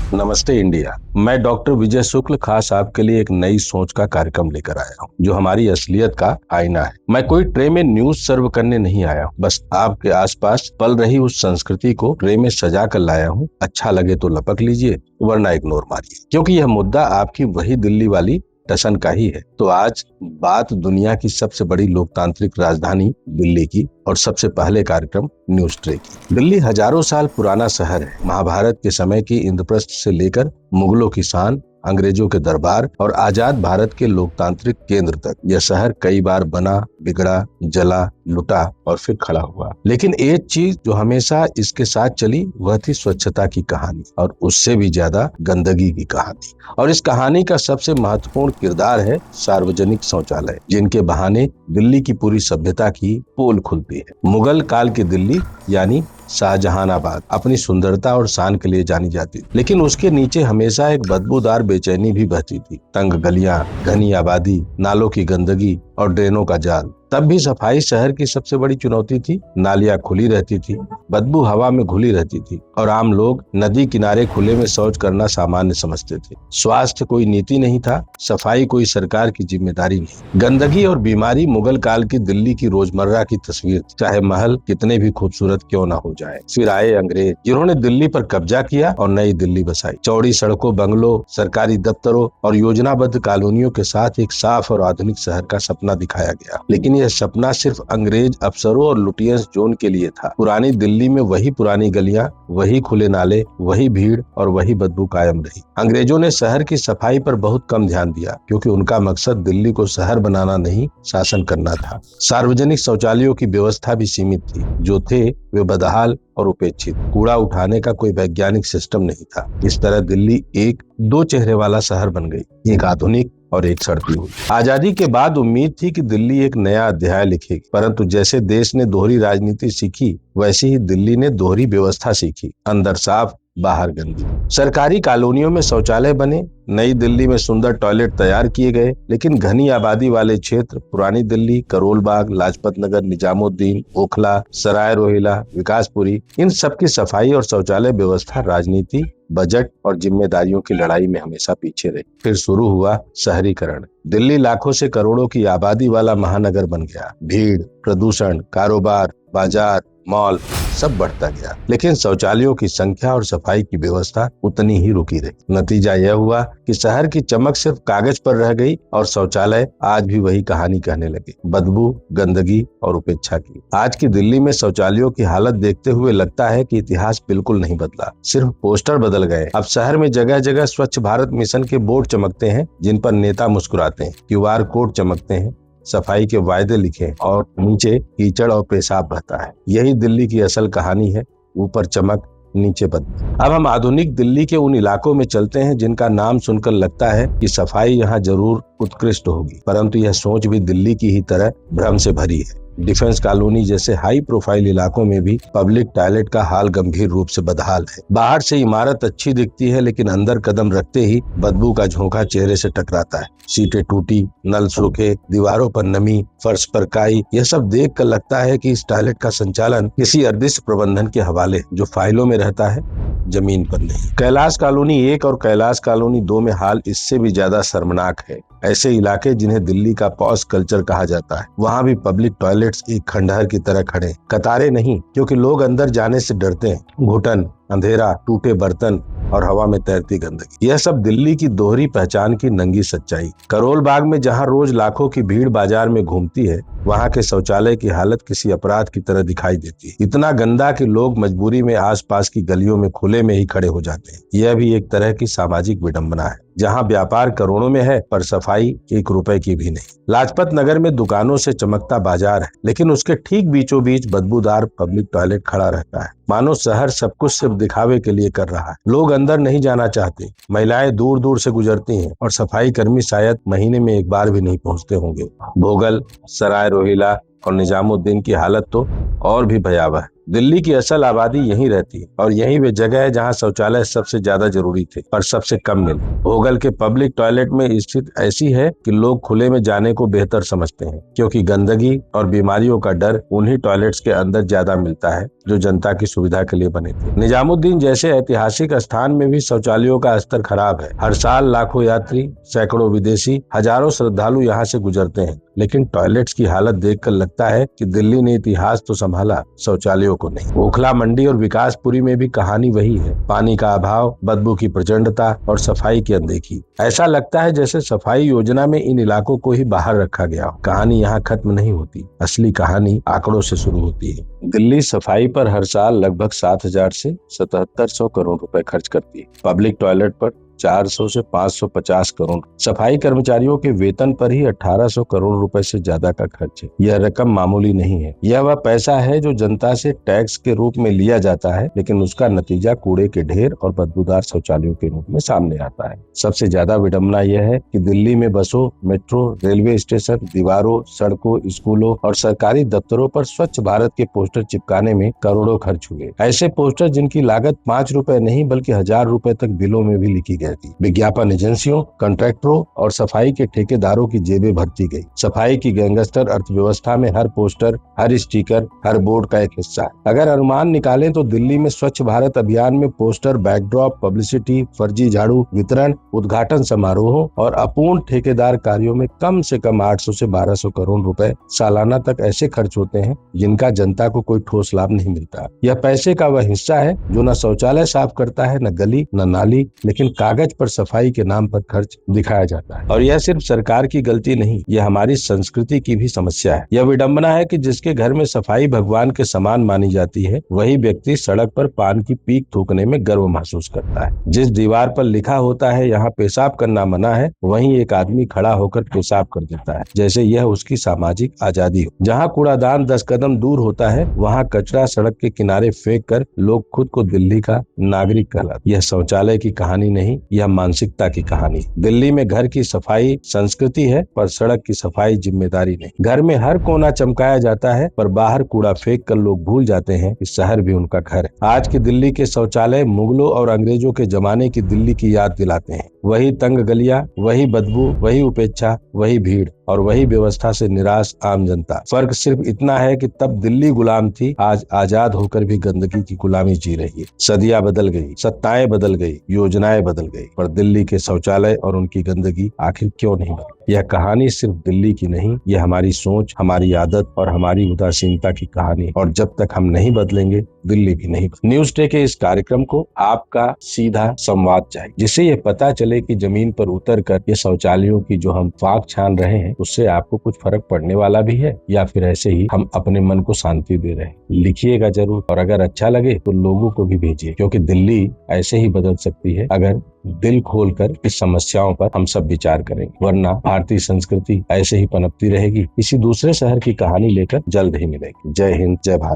नमस्ते इंडिया। मैं डॉक्टर विजय शुक्ल खास आपके लिए एक नई सोच का कार्यक्रम लेकर आया हूँ जो हमारी असलियत का आईना है। मैं कोई ट्रे में न्यूज सर्व करने नहीं आया हूँ, बस आपके आसपास पल रही उस संस्कृति को ट्रे में सजा कर लाया हूँ। अच्छा लगे तो लपक लीजिए, वरना इग्नोर मारिए, क्योंकि यह मुद्दा आपकी वही दिल्ली वाली टसन का ही है। तो आज बात दुनिया की सबसे बड़ी लोकतांत्रिक राजधानी दिल्ली की और सबसे पहले कार्यक्रम न्यूज ट्रे की। दिल्ली हजारों साल पुराना शहर है। महाभारत के समय की इंद्रप्रस्थ से लेकर मुगलों की शान, अंग्रेजों के दरबार और आजाद भारत के लोकतांत्रिक केंद्र तक यह शहर कई बार बना, बिगड़ा, जला, लुटा और फिर खड़ा हुआ। लेकिन एक चीज जो हमेशा इसके साथ चली वह थी स्वच्छता की कहानी, और उससे भी ज्यादा गंदगी की कहानी। और इस कहानी का सबसे महत्वपूर्ण किरदार है सार्वजनिक शौचालय, जिनके बहाने दिल्ली की पूरी सभ्यता की पोल खुलती है। मुगल काल की दिल्ली यानी शाहजहानाबाद अपनी सुंदरता और शान के लिए जानी जाती थी, लेकिन उसके नीचे हमेशा एक बदबूदार बेचैनी भी बहती थी। तंग गलियां, घनी आबादी, नालों की गंदगी और ड्रेनों का जाल। तब भी सफाई शहर की सबसे बड़ी चुनौती थी। नालियां खुली रहती थी, बदबू हवा में घुली रहती थी और आम लोग नदी किनारे खुले में शौच करना सामान्य समझते थे। स्वास्थ्य कोई नीति नहीं था, सफाई कोई सरकार की जिम्मेदारी नहीं। गंदगी और बीमारी मुगल काल की दिल्ली की रोजमर्रा की तस्वीर, चाहे महल कितने भी खूबसूरत क्यों ना हो जाए। फिर आए अंग्रेज, जिन्होंने दिल्ली पर कब्जा किया और नई दिल्ली बसाई। चौड़ी सड़कों, बंगलों, सरकारी दफ्तरों और योजनाबद्ध कॉलोनियों के साथ एक साफ और आधुनिक शहर का सपना दिखाया गया। लेकिन यह सपना सिर्फ अंग्रेज अफसरों और लुटियंस जोन के लिए था। पुरानी दिल्ली में वही पुरानी गलियां, वही खुले नाले, वही भीड़ और वही बदबू कायम रही। अंग्रेजों ने शहर की सफाई पर बहुत कम ध्यान दिया, क्योंकि उनका मकसद दिल्ली को शहर बनाना नहीं, शासन करना था। सार्वजनिक शौचालयों की व्यवस्था भी सीमित थी, जो थे वे बदहाल और उपेक्षित। कूड़ा उठाने का कोई वैज्ञानिक सिस्टम नहीं था। इस तरह दिल्ली एक दो चेहरे वाला शहर बन गई, एक आधुनिक और एक सड़ती हुई। आजादी के बाद उम्मीद थी कि दिल्ली एक नया अध्याय लिखेगी, परंतु जैसे देश ने दोहरी राजनीति सीखी, वैसे ही दिल्ली ने दोहरी व्यवस्था सीखी। अंदर साफ, बाहर गंदी। सरकारी कॉलोनियों में शौचालय बने, नई दिल्ली में सुंदर टॉयलेट तैयार किए गए, लेकिन घनी आबादी वाले क्षेत्र, पुरानी दिल्ली, करोल बाग, लाजपत नगर, निजामुद्दीन, ओखला, सराय रोहिला, विकासपुरी, इन सब की सफाई और शौचालय व्यवस्था राजनीति, बजट और जिम्मेदारियों की लड़ाई में हमेशा पीछे रही। फिर शुरू हुआ शहरीकरण। दिल्ली लाखों से करोड़ों की आबादी वाला महानगर बन गया। भीड़, प्रदूषण, कारोबार, बाजार, मॉल सब बढ़ता गया, लेकिन शौचालयों की संख्या और सफाई की व्यवस्था उतनी ही रुकी रही। नतीजा यह हुआ कि शहर की चमक सिर्फ कागज पर रह गई और शौचालय आज भी वही कहानी कहने लगे, बदबू, गंदगी और उपेक्षा की। आज की दिल्ली में शौचालयों की हालत देखते हुए लगता है कि इतिहास बिल्कुल नहीं बदला, सिर्फ पोस्टर बदल गए। अब शहर में जगह जगह स्वच्छ भारत मिशन के बोर्ड चमकते हैं, जिन पर नेता मुस्कुराते हैं, QR कोड चमकते हैं, सफाई के वायदे लिखे और नीचे कीचड़ और पेशाब बहता है। यही दिल्ली की असल कहानी है, ऊपर चमक, नीचे बदबू। अब हम आधुनिक दिल्ली के उन इलाकों में चलते हैं जिनका नाम सुनकर लगता है कि सफाई यहाँ जरूर उत्कृष्ट होगी, परंतु यह सोच भी दिल्ली की ही तरह भ्रम से भरी है। डिफेंस कॉलोनी जैसे हाई प्रोफाइल इलाकों में भी पब्लिक टॉयलेट का हाल गंभीर रूप से बदहाल है। बाहर से इमारत अच्छी दिखती है, लेकिन अंदर कदम रखते ही बदबू का झोंका चेहरे से टकराता है। सीटें टूटी, नल सूखे, दीवारों पर नमी, फर्श पर काई, यह सब देख कर लगता है कि इस टॉयलेट का संचालन किसी अदृश्य प्रबंधन के हवाले, जो फाइलों में रहता है, जमीन पर नहीं। कैलाश कॉलोनी 1 और कैलाश कॉलोनी 2 में हाल इससे भी ज्यादा शर्मनाक है। ऐसे इलाके जिन्हें दिल्ली का पॉश कल्चर कहा जाता है, वहाँ भी पब्लिक टॉयलेट्स एक खंडहर की तरह खड़े, कतारें नहीं, क्योंकि लोग अंदर जाने से डरते हैं। घुटन, अंधेरा, टूटे बर्तन और हवा में तैरती गंदगी, यह सब दिल्ली की दोहरी पहचान की नंगी सच्चाई। करोल बाग में जहाँ रोज लाखों की भीड़ बाजार में घूमती है, वहाँ के शौचालय की हालत किसी अपराध की तरह दिखाई देती है। इतना गंदा कि लोग मजबूरी में आसपास की गलियों में खुले में ही खड़े हो जाते हैं। यह भी एक तरह की सामाजिक विडंबना है, जहाँ व्यापार करोड़ों में है पर सफाई 1 रुपए की भी नहीं। लाजपत नगर में दुकानों से चमकता बाजार है, लेकिन उसके ठीक बीचों बीच बदबूदार पब्लिक टॉयलेट खड़ा रहता है, मानो शहर सब कुछ सिर्फ दिखावे के लिए कर रहा है। लोग अंदर नहीं जाना चाहते, महिलाएं दूर दूर से गुजरती हैं और सफाई कर्मी शायद महीने में 1 बार भी नहीं पहुंचते होंगे। भोगल, सराय रोहिला और निजामुद्दीन की हालत तो और भी भयावह है। दिल्ली की असल आबादी यहीं रहती है और यही वे जगह है जहाँ शौचालय सबसे ज्यादा जरूरी थे पर सबसे कम मिले। भोगल के पब्लिक टॉयलेट में स्थित ऐसी है कि लोग खुले में जाने को बेहतर समझते हैं, क्योंकि गंदगी और बीमारियों का डर उन्हीं टॉयलेट्स के अंदर ज्यादा मिलता है जो जनता की सुविधा के लिए बने थे। निजामुद्दीन जैसे ऐतिहासिक स्थान में भी शौचालयों का स्तर खराब है। हर साल लाखों यात्री, सैकड़ों विदेशी, हजारों श्रद्धालु यहाँ से गुजरते हैं, लेकिन टॉयलेट्स की हालत देखकर लगता है कि दिल्ली ने इतिहास तो संभाला, शौचालयों को नहीं। ओखला मंडी और विकासपुरी में भी कहानी वही है। पानी का अभाव, बदबू की प्रचंडता और सफाई की अनदेखी। ऐसा लगता है जैसे सफाई योजना में इन इलाकों को ही बाहर रखा गया हो। कहानी यहाँ खत्म नहीं होती, असली कहानी आंकड़ों से शुरू होती है। दिल्ली सफाई पर हर साल लगभग 7,000 से 7,700 करोड़ रुपए खर्च करती है। पब्लिक टॉयलेट पर 400 से 550 करोड़। सफाई कर्मचारियों के वेतन पर ही 1800 करोड़ रुपए से ज्यादा का खर्च है। यह रकम मामूली नहीं है। यह वह पैसा है जो जनता से टैक्स के रूप में लिया जाता है, लेकिन उसका नतीजा कूड़े के ढेर और बदबूदार शौचालयों के रूप में सामने आता है। सबसे ज्यादा विडंबना यह है कि दिल्ली में बसों, मेट्रो, रेलवे स्टेशन, दीवारों, सड़कों, स्कूलों और सरकारी दफ्तरों पर स्वच्छ भारत के पोस्टर चिपकाने में करोड़ों खर्च हुए। ऐसे पोस्टर जिनकी लागत 5 रुपए नहीं बल्कि 1000 रुपए तक बिलों में भी लिखी गई। विज्ञापन एजेंसियों, कॉन्ट्रैक्टरों और सफाई के ठेकेदारों की जेबें भरती गई। सफाई की गैंगस्टर अर्थव्यवस्था में हर पोस्टर, हर स्टिकर, हर बोर्ड का एक हिस्सा है। अगर अनुमान निकालें तो दिल्ली में स्वच्छ भारत अभियान में पोस्टर, बैकड्रॉप, पब्लिसिटी, फर्जी झाड़ू वितरण, उद्घाटन समारोहों और अपूर्ण ठेकेदार कार्यों में कम से कम 800 से 1200 करोड़ रुपए सालाना तक ऐसे खर्च होते हैं जिनका जनता को कोई ठोस लाभ नहीं मिलता। यह पैसे का वह हिस्सा है जो न शौचालय साफ करता है, न गली, न नाली, लेकिन कागज पर सफाई के नाम पर खर्च दिखाया जाता है। और यह सिर्फ सरकार की गलती नहीं, यह हमारी संस्कृति की भी समस्या है। यह विडंबना है कि जिसके घर में सफाई भगवान के समान मानी जाती है, वही व्यक्ति सड़क पर पान की पीक थूकने में गर्व महसूस करता है। जिस दीवार पर लिखा होता है यहाँ पेशाब करना मना है, वहीं एक आदमी खड़ा होकर पेशाब कर देता है, जैसे यह उसकी सामाजिक आजादी हो। जहाँ कूड़ादान 10 कदम दूर होता है, वहाँ कचरा सड़क के किनारे फेंक कर लोग खुद को दिल्ली का नागरिक कहलाते। यह शौचालय की कहानी नहीं, यह मानसिकता की कहानी। दिल्ली में घर की सफाई संस्कृति है, पर सड़क की सफाई जिम्मेदारी नहीं। घर में हर कोना चमकाया जाता है, पर बाहर कूड़ा फेंक कर लोग भूल जाते हैं कि शहर भी उनका घर है। आज की दिल्ली के शौचालय मुगलों और अंग्रेजों के जमाने की दिल्ली की याद दिलाते हैं। वही तंग गलियां, वही बदबू, वही उपेक्षा, वही भीड़ और वही व्यवस्था से निराश आम जनता। फर्क सिर्फ इतना है कि तब दिल्ली गुलाम थी, आज आजाद होकर भी गंदगी की गुलामी जी रही है। सदियां बदल गई, सत्ताएं बदल गई, योजनाएं बदल गई, पर दिल्ली के शौचालय और उनकी गंदगी आखिर क्यों नहीं बदली? यह कहानी सिर्फ दिल्ली की नहीं, यह हमारी सोच, हमारी आदत और हमारी उदासीनता की कहानी। और जब तक हम नहीं बदलेंगे, दिल्ली भी नहीं बदलेगी। न्यूज डे के इस कार्यक्रम को आपका सीधा संवाद चाहिए, जिससे ये पता चले कि जमीन पर उतर कर ये शौचालयों की जो हम फाक छान रहे हैं, उससे आपको कुछ फर्क पड़ने वाला भी है, या फिर ऐसे ही हम अपने मन को शांति दे रहे हैं। लिखिएगा जरूर, और अगर अच्छा लगे तो लोगों को भी भेजिए, क्योंकि दिल्ली ऐसे ही बदल सकती है अगर दिल खोलकर इस समस्याओं पर हम सब विचार करेंगे। वरना भारतीय संस्कृति ऐसे ही पनपती रहेगी। किसी दूसरे शहर की कहानी लेकर जल्द ही मिलेगी। जय हिंद, जय भारत।